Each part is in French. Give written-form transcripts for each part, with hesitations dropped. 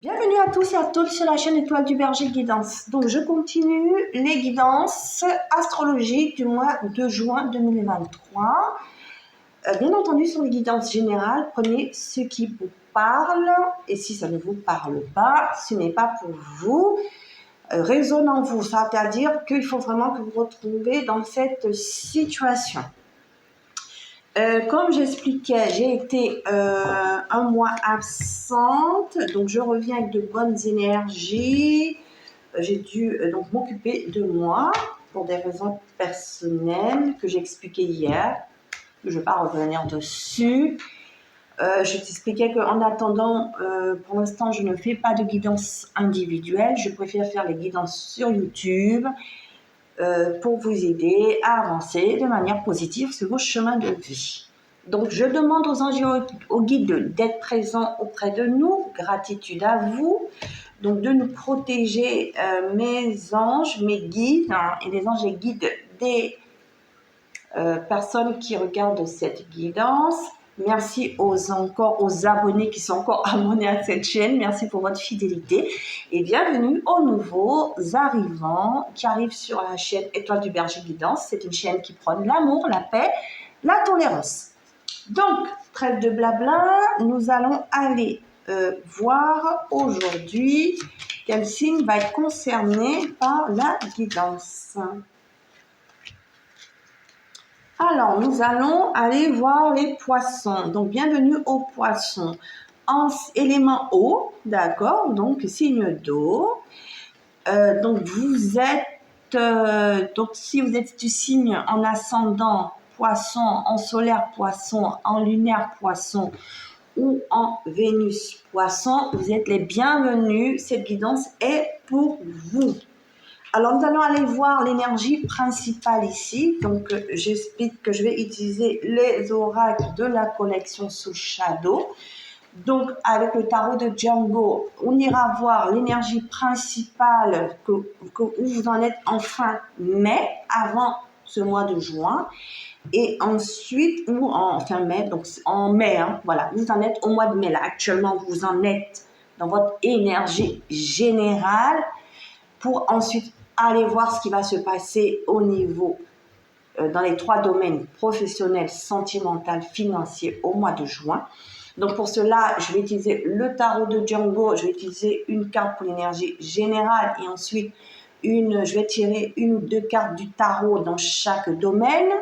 Bienvenue à tous et à toutes sur la chaîne Étoile du Berger Guidance. Donc je continue les guidances astrologiques du mois de juin 2023. Bien entendu, sur les guidances générales, prenez ce qui vous parle et si ça ne vous parle pas, ce n'est pas pour vous. Résonne en vous, c'est-à-dire qu'il faut vraiment que vous vous retrouvez dans cette situation. Comme j'expliquais, j'ai été un mois absente, donc je reviens avec de bonnes énergies. J'ai dû donc m'occuper de moi pour des raisons personnelles que j'ai expliquées hier. Je ne vais pas revenir dessus. Je t'expliquais qu'en attendant, pour l'instant, je ne fais pas de guidance individuelle. Je préfère faire les guidances sur YouTube pour vous aider à avancer de manière positive sur vos chemins de vie. Donc, je demande aux anges et aux guides d'être présents auprès de nous. Gratitude à vous. Donc, de nous protéger, mes anges, mes guides, et les anges et guides des personnes qui regardent cette guidance. Merci encore aux abonnés qui sont encore abonnés à cette chaîne. Merci pour votre fidélité et bienvenue aux nouveaux arrivants qui arrivent sur la chaîne Étoile du Berger Guidance. C'est une chaîne qui prône l'amour, la paix, la tolérance. Donc, trêve de blabla, nous allons aller voir aujourd'hui quel signe va être concerné par la guidance. Alors, nous allons aller voir les poissons. Donc, bienvenue aux poissons. En élément eau, d'accord? Donc, signe d'eau. Donc, vous êtes... donc, si vous êtes du signe en ascendant poisson, en solaire poisson, en lunaire poisson ou en Vénus poisson, vous êtes les bienvenus. Cette guidance est pour vous. Alors, nous allons aller voir l'énergie principale ici. Donc, j'explique que je vais utiliser les oracles de la collection Soul Shadow. Donc, avec le tarot de Django, on ira voir l'énergie principale où vous en êtes en fin mai, avant ce mois de juin. Et ensuite, ou en fin mai, donc en mai, voilà, vous en êtes au mois de mai. Là, actuellement, vous en êtes dans votre énergie générale pour ensuite aller voir ce qui va se passer au niveau, dans les trois domaines professionnels, sentimental, financier au mois de juin. Donc pour cela, je vais utiliser le tarot de Django, je vais utiliser une carte pour l'énergie générale et ensuite je vais tirer une ou deux cartes du tarot dans chaque domaine.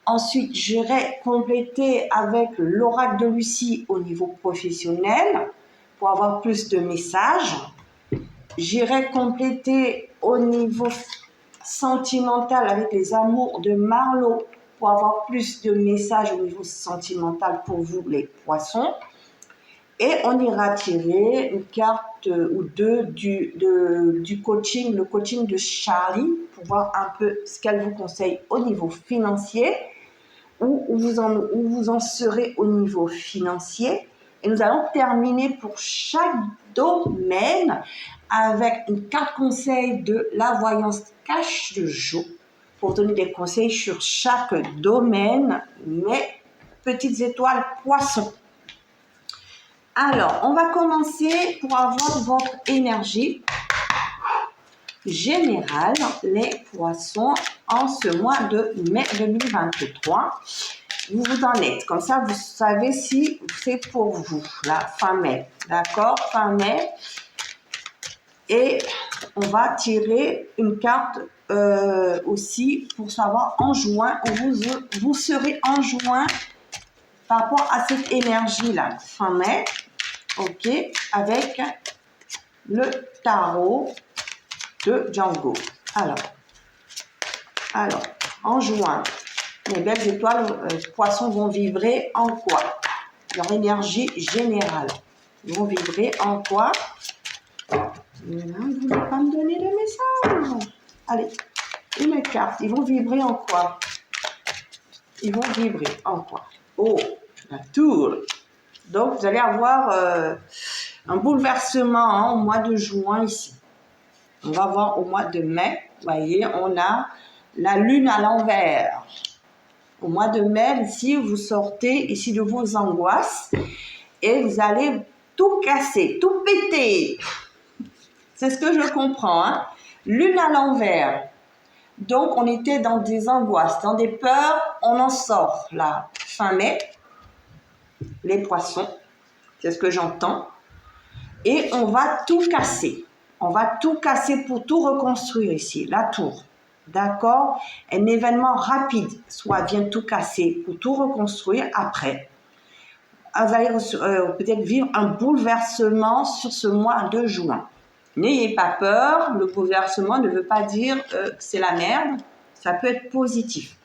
Ensuite, j'irai compléter avec l'oracle de Lucie au niveau professionnel pour avoir plus de messages. J'irai compléter au niveau sentimental avec les amours de Marlowe pour avoir plus de messages au niveau sentimental pour vous les poissons. Et on ira tirer une carte ou deux du coaching, le coaching de Charlie, pour voir un peu ce qu'elle vous conseille au niveau financier, où vous en serez au niveau financier. Et nous allons terminer pour chaque domaine avec une carte conseil de la voyance cache de Jo pour donner des conseils sur chaque domaine, mes petites étoiles poissons. Alors, on va commencer pour avoir votre énergie générale, les poissons, en ce mois de mai 2023. Vous en êtes. Comme ça, vous savez si c'est pour vous, la fin mai. D'accord? Fin mai. Et on va tirer une carte aussi pour savoir en juin, où vous serez en juin par rapport à cette énergie-là. Fin mai. OK? Avec le tarot de Django. Alors, en juin, les belles étoiles poissons vont vibrer en quoi? Leur énergie générale. Ils vont vibrer en quoi? Vous ne voulez pas me donner de message. Allez, une carte. Ils vont vibrer en quoi? Ils vont vibrer en quoi? Oh, la tour. Donc, vous allez avoir un bouleversement au mois de juin ici. On va voir au mois de mai. Vous voyez, on a la lune à l'envers. Au mois de mai, ici, vous sortez ici de vos angoisses et vous allez tout casser, tout péter. C'est ce que je comprends, hein. Lune à l'envers. Donc, on était dans des angoisses, dans des peurs. On en sort, là, fin mai. Les poissons, c'est ce que j'entends. Et on va tout casser. On va tout casser pour tout reconstruire ici, la tour. D'accord? Un événement rapide, soit vient tout casser pour tout reconstruire après. Vous allez peut-être vivre un bouleversement sur ce mois de juin. N'ayez pas peur, le bouleversement ne veut pas dire que c'est la merde, ça peut être positif.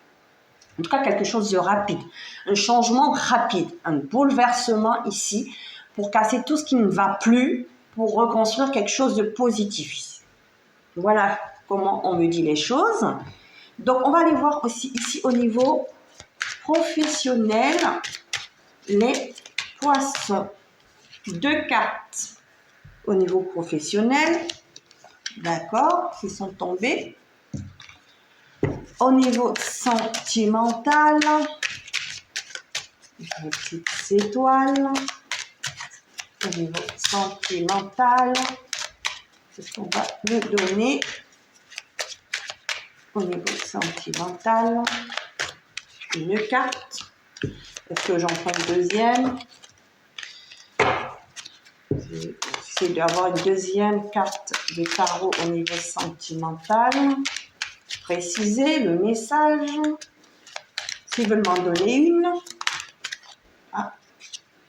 En tout cas, quelque chose de rapide, un changement rapide, un bouleversement ici pour casser tout ce qui ne va plus, pour reconstruire quelque chose de positif ici. Voilà comment on me dit les choses. Donc, on va aller voir aussi ici au niveau professionnel, les poissons. 2 cartes au niveau professionnel, d'accord, qui sont tombées. Au niveau sentimental, les petites étoiles. Au niveau sentimental, c'est ce qu'on va me donner. Au niveau sentimental, une carte. Est-ce que j'en prends une deuxième? J'essaie d'avoir une deuxième carte de tarot au niveau sentimental. Préciser le message. S'ils veulent m'en donner une. Ah,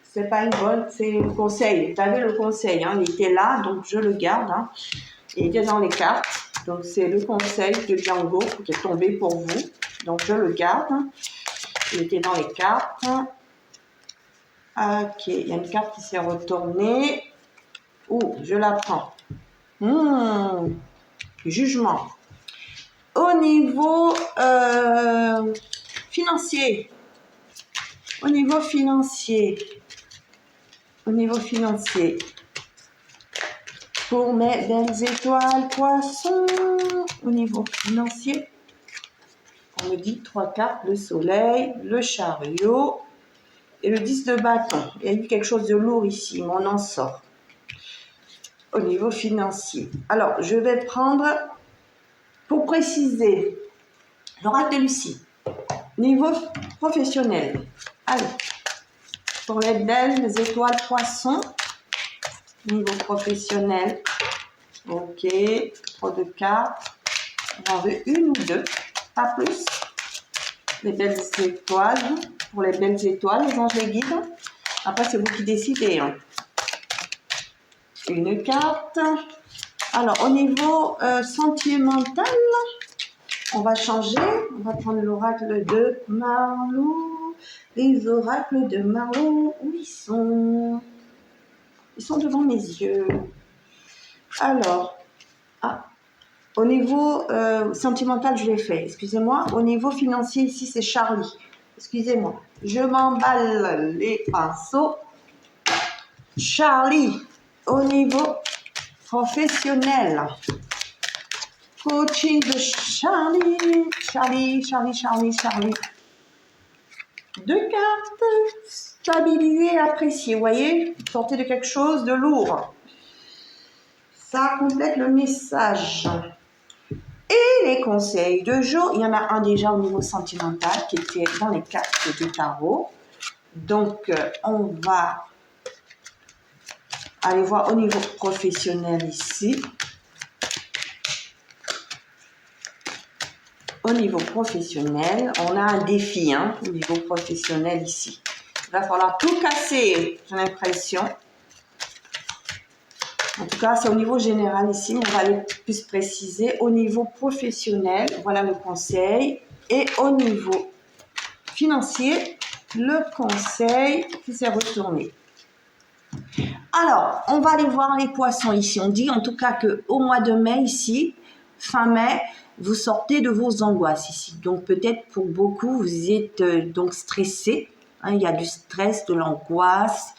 c'est pas une bonne, c'est le conseil. Vous avez le conseil, hein, il était là, donc je le garde. Hein. Il était dans les cartes. Donc c'est le conseil de Django qui est tombé pour vous. Donc je le garde. Il était dans les cartes. Ok, il y a une carte qui s'est retournée. Oh, je la prends. Jugement. Au niveau financier. Au niveau financier. Pour mes belles étoiles, poissons. Au niveau financier. On me dit 3 cartes, le soleil, le chariot et le 10 de bâton. Il y a eu quelque chose de lourd ici, mais on en sort. Au niveau financier. Alors, je vais prendre, pour préciser, l'oracle de Lucie. Niveau professionnel. Allez, pour les belles étoiles poissons. Niveau professionnel. Ok, trop de cartes. J'en veux une ou deux, pas plus. Les belles étoiles. Pour les belles étoiles, les anges les guident. Après, c'est vous qui décidez. Hein. Une carte. Alors, au niveau sentimental, on va changer. On va prendre l'oracle de Marlou. Les oracles de Marlou, où ils sont? Ils sont devant mes yeux. Alors, au niveau sentimental, je l'ai fait. Excusez-moi. Au niveau financier, ici, c'est Charlie. Excusez-moi. Je m'emballe les pinceaux. Charlie, au niveau professionnel. Coaching de Charlie. Charlie. 2 cartes. Stabiliser, apprécier. Vous voyez, sortez de quelque chose de lourd. Ça complète le message. Et les conseils de jour, il y en a un déjà au niveau sentimental qui était dans les cartes du tarot. Donc, on va aller voir au niveau professionnel ici. Au niveau professionnel, on a un défi hein, au niveau professionnel ici. Il va falloir tout casser, j'ai l'impression. En tout cas, c'est au niveau général ici, mais on va aller plus préciser. Au niveau professionnel, voilà le conseil. Et au niveau financier, le conseil qui s'est retourné. Alors, on va aller voir les poissons ici. On dit en tout cas qu'au mois de mai ici, fin mai, vous sortez de vos angoisses ici. Donc peut-être pour beaucoup, vous êtes donc stressé. Hein, il y a du stress, de l'angoisse.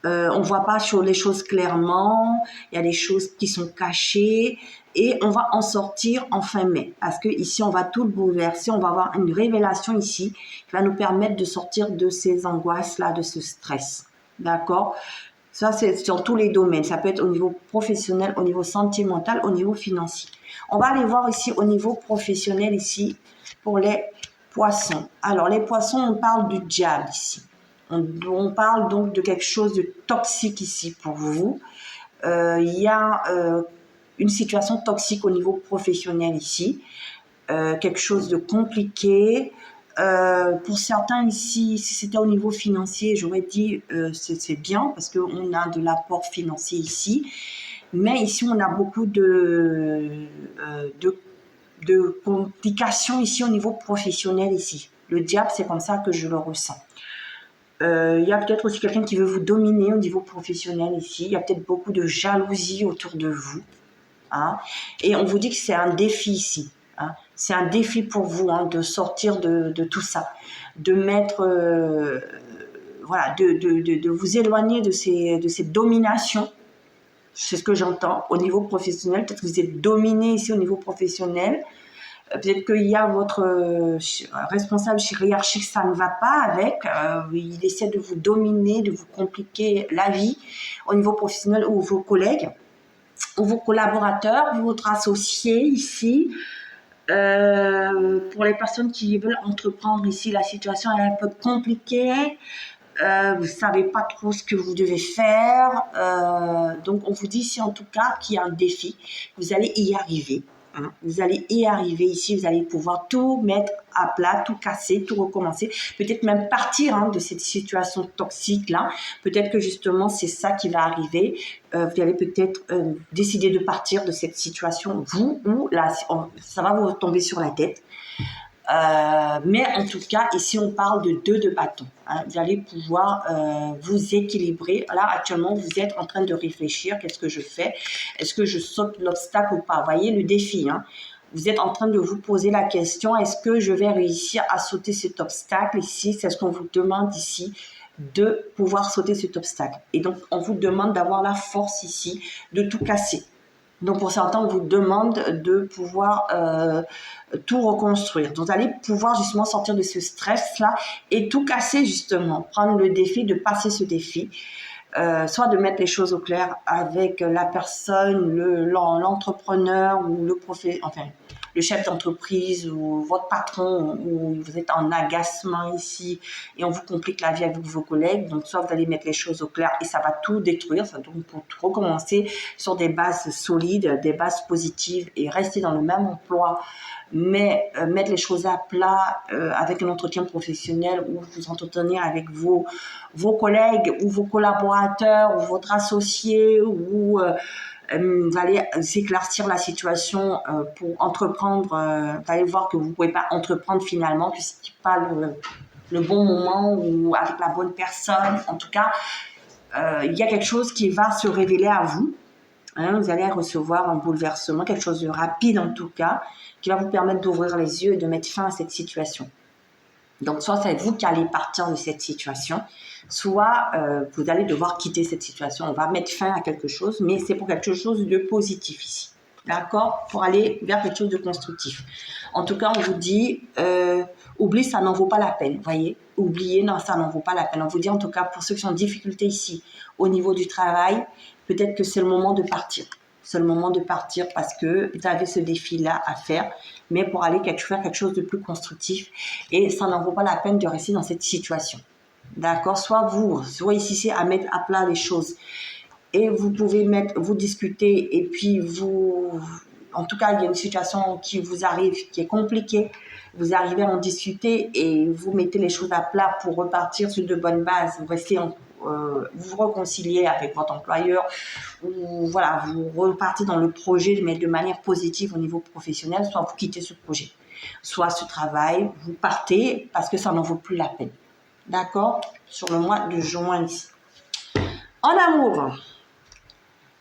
On ne voit pas sur les choses clairement. Il y a des choses qui sont cachées. Et on va en sortir en fin mai. Parce que ici, on va tout le bouleverser. On va avoir une révélation ici qui va nous permettre de sortir de ces angoisses-là, de ce stress. D'accord ? Ça, c'est sur tous les domaines. Ça peut être au niveau professionnel, au niveau sentimental, au niveau financier. On va aller voir ici au niveau professionnel, ici, pour les poissons. Alors, les poissons, on parle du diable ici. On parle donc de quelque chose de toxique ici pour vous. Il y a une situation toxique au niveau professionnel ici. Quelque chose de compliqué. Pour certains ici, si c'était au niveau financier, j'aurais dit c'est bien parce qu'on a de l'apport financier ici. Mais ici, on a beaucoup de complications ici au niveau professionnel ici. Le diable, c'est comme ça que je le ressens. Il y a peut-être aussi quelqu'un qui veut vous dominer au niveau professionnel ici. Il y a peut-être beaucoup de jalousie autour de vous. Hein. Et on vous dit que c'est un défi ici. Hein. C'est un défi pour vous hein, de sortir de tout ça, de mettre, voilà, de vous éloigner de cette domination. C'est ce que j'entends au niveau professionnel. Peut-être que vous êtes dominé ici au niveau professionnel. Peut-être qu'il y a votre responsable hiérarchique, ça ne va pas avec. Il essaie de vous dominer, de vous compliquer la vie au niveau professionnel ou vos collègues ou vos collaborateurs, votre associé ici. Pour les personnes qui veulent entreprendre ici, la situation est un peu compliquée. Vous ne savez pas trop ce que vous devez faire. Donc, on vous dit ici en tout cas qu'il y a un défi. Vous allez y arriver. Hein. Vous allez y arriver ici. Vous allez pouvoir tout mettre à plat, tout casser, tout recommencer. Peut-être même partir hein, de cette situation toxique-là. Peut-être que justement, c'est ça qui va arriver. Vous allez peut-être décider de partir de cette situation, vous, ou là, ça va vous tomber sur la tête. Mais en tout cas, ici, on parle de 2 de bâton. Hein. Vous allez pouvoir vous équilibrer. Là, actuellement, vous êtes en train de réfléchir. Qu'est-ce que je fais? Est-ce que je saute l'obstacle ou pas? Vous voyez le défi. Hein. Vous êtes en train de vous poser la question, est-ce que je vais réussir à sauter cet obstacle ici? C'est ce qu'on vous demande ici, de pouvoir sauter cet obstacle. Et donc, on vous demande d'avoir la force ici de tout casser. Donc, pour certains, on vous demande de pouvoir tout reconstruire. Donc, vous allez pouvoir justement sortir de ce stress-là et tout casser justement. Prendre le défi de passer ce défi. Soit de mettre les choses au clair avec la personne, l'entrepreneur ou le chef d'entreprise ou votre patron, ou vous êtes en agacement ici et on vous complique la vie avec vos collègues. Donc, soit vous allez mettre les choses au clair et ça va tout détruire. Ça, donc, pour tout recommencer sur des bases solides, des bases positives et rester dans le même emploi, mais mettre les choses à plat avec un entretien professionnel où vous entretenir avec vos collègues ou vos collaborateurs ou votre associé ou vous allez éclaircir la situation pour entreprendre. Vous allez voir que vous ne pouvez pas entreprendre finalement puisque ce n'est pas le bon moment ou avec la bonne personne. En tout cas, il y a quelque chose qui va se révéler à vous. Hein, vous allez recevoir un bouleversement, quelque chose de rapide en tout cas, qui va vous permettre d'ouvrir les yeux et de mettre fin à cette situation. Donc, soit c'est vous qui allez partir de cette situation, soit vous allez devoir quitter cette situation. On va mettre fin à quelque chose, mais c'est pour quelque chose de positif ici. D'accord? Pour aller vers quelque chose de constructif. En tout cas, on vous dit, oublie, ça n'en vaut pas la peine. Voyez? Oubliez, non, ça n'en vaut pas la peine. On vous dit en tout cas, pour ceux qui sont en difficulté ici, au niveau du travail, peut-être que c'est le moment de partir. C'est le moment de partir parce que vous avez ce défi-là à faire, mais pour aller faire quelque chose de plus constructif. Et ça n'en vaut pas la peine de rester dans cette situation. D'accord? Soit vous réussissez à mettre à plat les choses et vous pouvez vous discuter et puis en tout cas, il y a une situation qui vous arrive, qui est compliquée. Vous arrivez à en discuter et vous mettez les choses à plat pour repartir sur de bonnes bases. Vous restez vous réconciliez avec votre employeur ou voilà, vous repartez dans le projet mais de manière positive au niveau professionnel, soit vous quittez ce projet, soit ce travail, vous partez parce que ça n'en vaut plus la peine. D'accord? Sur le mois de juin ici. En amour.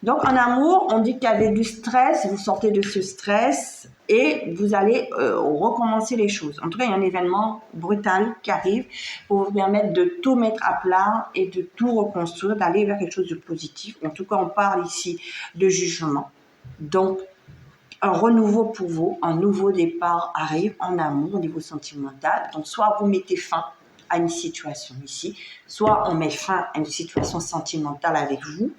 Donc, en amour, on dit qu'il y avait du stress, vous sortez de ce stress et vous allez recommencer les choses. En tout cas, il y a un événement brutal qui arrive pour vous permettre de tout mettre à plat et de tout reconstruire, d'aller vers quelque chose de positif. En tout cas, on parle ici de jugement. Donc, un renouveau pour vous, un nouveau départ arrive en amour au niveau sentimental. Donc, soit vous mettez fin à une situation ici. Soit on met fin à une situation sentimentale avec vous,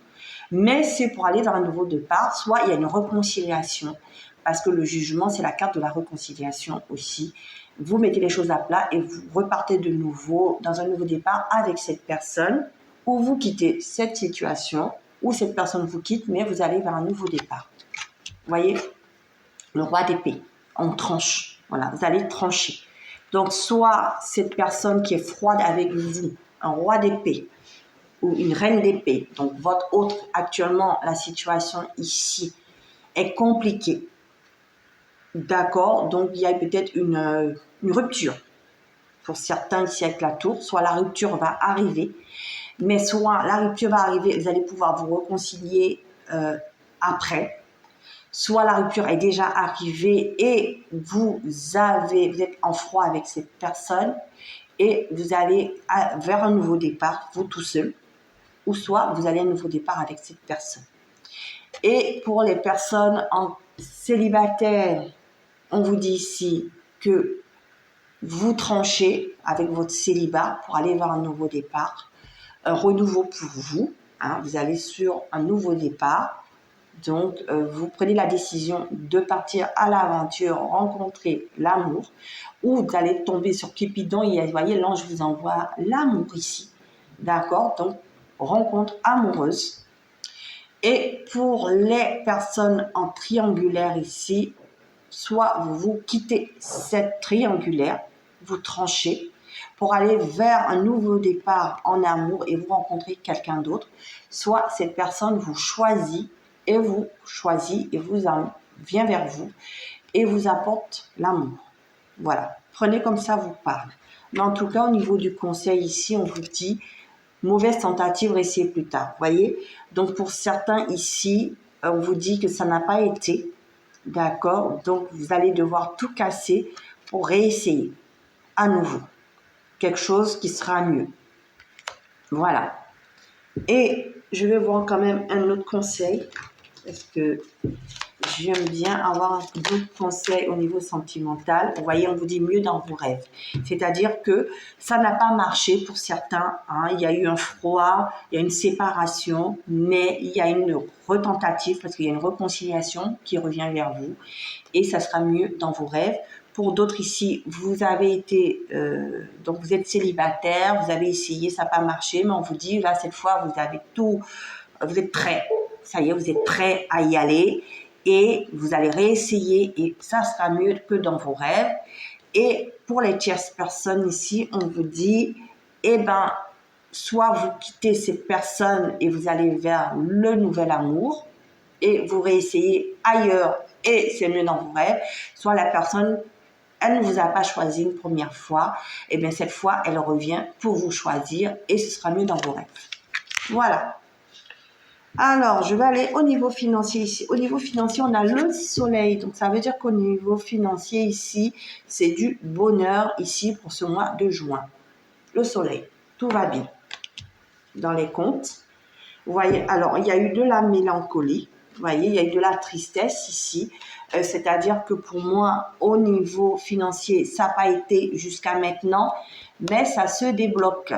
mais c'est pour aller vers un nouveau départ. Soit il y a une réconciliation, parce que le jugement, c'est la carte de la réconciliation aussi. Vous mettez les choses à plat et vous repartez de nouveau dans un nouveau départ avec cette personne, ou vous quittez cette situation, ou cette personne vous quitte, mais vous allez vers un nouveau départ. Vous voyez, le roi d'épée, on tranche. Voilà, vous allez trancher. Donc, soit cette personne qui est froide avec vous, un roi d'épée, ou une reine d'épée, donc votre autre, actuellement, la situation ici est compliquée. D'accord, donc il y a peut-être une rupture. Pour certains ici avec la tour, soit la rupture va arriver, mais soit la rupture va arriver, vous allez pouvoir vous réconcilier après, soit la rupture est déjà arrivée et vous êtes en froid avec cette personne et vous allez vers un nouveau départ, vous tout seul, ou soit vous allez à un nouveau départ avec cette personne. Et pour les personnes en célibataire, on vous dit ici que vous tranchez avec votre célibat pour aller vers un nouveau départ, un renouveau pour vous. Hein, vous allez sur un nouveau départ. Donc, vous prenez la décision de partir à l'aventure, rencontrer l'amour, ou vous allez tomber sur Cupidon et vous voyez, l'ange vous envoie l'amour ici. D'accord? Donc, rencontre amoureuse. Et pour les personnes en triangulaire ici, soit vous quittez cette triangulaire, vous tranchez pour aller vers un nouveau départ en amour et vous rencontrez quelqu'un d'autre, soit cette personne vous choisit et vient vers vous et vous apporte l'amour. Voilà, prenez comme ça vous parle. Mais en tout cas, au niveau du conseil ici, on vous dit mauvaise tentative, essayez plus tard. Voyez, donc pour certains ici, on vous dit que ça n'a pas été. D'accord, donc vous allez devoir tout casser pour réessayer à nouveau quelque chose qui sera mieux. Voilà. Et je vais voir quand même un autre conseil parce que j'aime bien avoir d'autres conseils au niveau sentimental. Vous voyez, on vous dit mieux dans vos rêves. C'est-à-dire que ça n'a pas marché pour certains. Hein. Il y a eu un froid, il y a une séparation, mais il y a une retentative parce qu'il y a une réconciliation qui revient vers vous. Et ça sera mieux dans vos rêves. Pour d'autres ici, vous avez été, donc vous êtes célibataire, vous avez essayé, ça n'a pas marché, mais on vous dit, là, cette fois, vous avez tout, vous êtes prêt. Ça y est, vous êtes prêt à y aller et vous allez réessayer et ça sera mieux que dans vos rêves. Et pour les tierces personnes ici, on vous dit, eh ben, soit vous quittez cette personne et vous allez vers le nouvel amour et vous réessayez ailleurs et c'est mieux dans vos rêves, soit la personne, elle ne vous a pas choisi une première fois, et bien cette fois, elle revient pour vous choisir et ce sera mieux dans vos rêves. Voilà. Alors, je vais aller au niveau financier ici. Au niveau financier, on a le soleil. Donc, ça veut dire qu'au niveau financier ici, c'est du bonheur ici pour ce mois de juin. Le soleil, tout va bien dans les comptes. Vous voyez, alors, il y a eu de la mélancolie. Vous voyez, il y a eu de la tristesse ici. C'est-à-dire que pour moi, au niveau financier, ça n'a pas été jusqu'à maintenant, mais ça se débloque.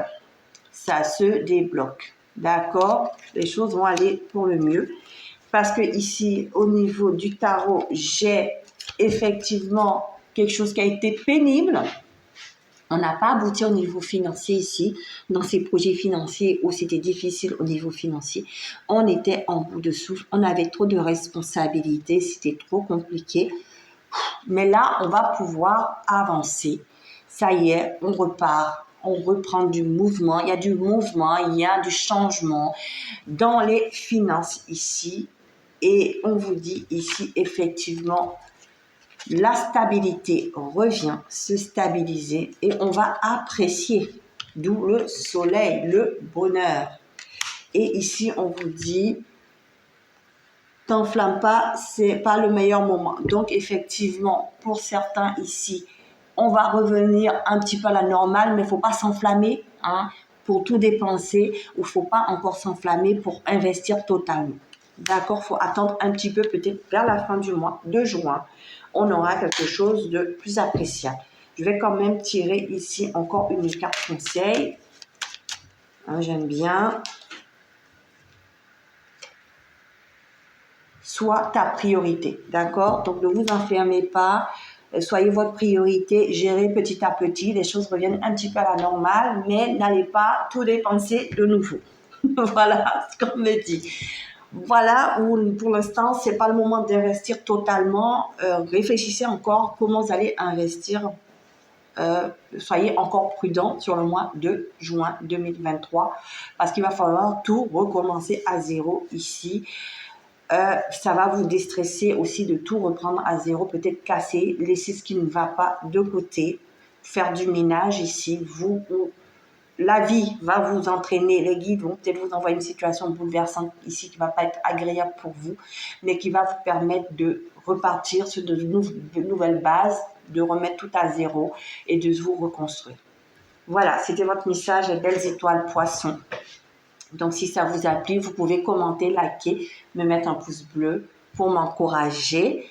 Ça se débloque. D'accord? Les choses vont aller pour le mieux. Parce que ici, au niveau du tarot, j'ai effectivement quelque chose qui a été pénible. On n'a pas abouti au niveau financier ici, dans ces projets financiers où c'était difficile au niveau financier. On était en bout de souffle, on avait trop de responsabilités, c'était trop compliqué. Mais là, on va pouvoir avancer. Ça y est, on repart, on reprend du mouvement. Il y a du mouvement, il y a du changement dans les finances ici. Et on vous dit ici, effectivement, la stabilité revient, se stabiliser et on va apprécier, d'où le soleil, le bonheur. Et ici, on vous dit, t'enflamme pas, c'est pas le meilleur moment. Donc, effectivement, pour certains ici, on va revenir un petit peu à la normale, mais il ne faut pas s'enflammer hein, pour tout dépenser ou il ne faut pas encore s'enflammer pour investir totalement. D'accord, il faut attendre un petit peu, peut-être vers la fin du mois de juin, on aura quelque chose de plus appréciable. Je vais quand même tirer ici encore une carte conseil. Hein, j'aime bien. Sois ta priorité, d'accord? Donc, ne vous enfermez pas. Soyez votre priorité. Gérez petit à petit. Les choses reviennent un petit peu à la normale, mais n'allez pas tout dépenser de nouveau. Voilà ce qu'on me dit. Voilà, pour l'instant, c'est pas le moment d'investir totalement. Réfléchissez encore comment vous allez investir. Soyez encore prudent sur le mois de juin 2023 parce qu'il va falloir tout recommencer à zéro ici. Ça va vous déstresser aussi de tout reprendre à zéro, peut-être casser, laisser ce qui ne va pas de côté, faire du ménage ici. La vie va vous entraîner, les guides vont peut-être vous envoyer une situation bouleversante ici qui ne va pas être agréable pour vous, mais qui va vous permettre de repartir sur de nouvelles bases, de remettre tout à zéro et de vous reconstruire. Voilà, c'était votre message, les belles étoiles poissons. Donc, si ça vous a plu, vous pouvez commenter, liker, me mettre un pouce bleu pour m'encourager.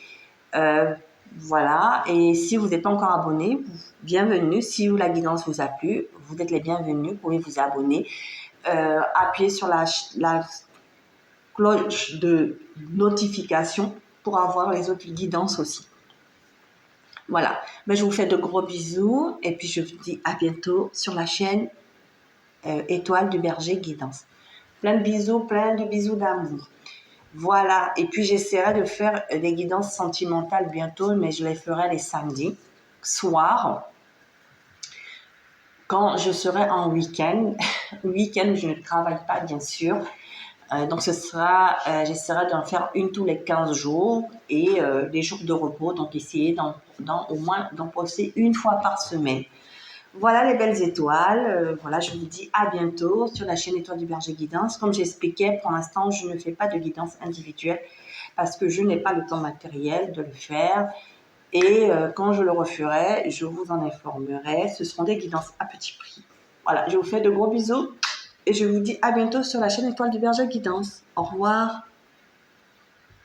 Voilà. Et si vous n'êtes pas encore abonné, bienvenue. Si la guidance vous a plu, vous êtes les bienvenus. Vous pouvez vous abonner. Appuyez sur la cloche de notification pour avoir les autres guidances aussi. Voilà. Mais je vous fais de gros bisous. Et puis, je vous dis à bientôt sur la chaîne Étoile du Berger Guidance. Plein de bisous d'amour. Voilà, et puis j'essaierai de faire des guidances sentimentales bientôt, mais je les ferai les samedis soir, quand je serai en week-end. Week-end, je ne travaille pas, bien sûr. Donc, j'essaierai d'en faire une tous les 15 jours et des jours de repos. Donc, essayer au moins d'en poster une fois par semaine. Voilà les belles étoiles. Voilà, je vous dis à bientôt sur la chaîne Étoile du Berger Guidance. Comme j'expliquais, pour l'instant, je ne fais pas de guidance individuelle parce que je n'ai pas le temps matériel de le faire. Et quand je le referai, je vous en informerai. Ce seront des guidances à petit prix. Voilà, je vous fais de gros bisous et je vous dis à bientôt sur la chaîne Étoile du Berger Guidance. Au revoir.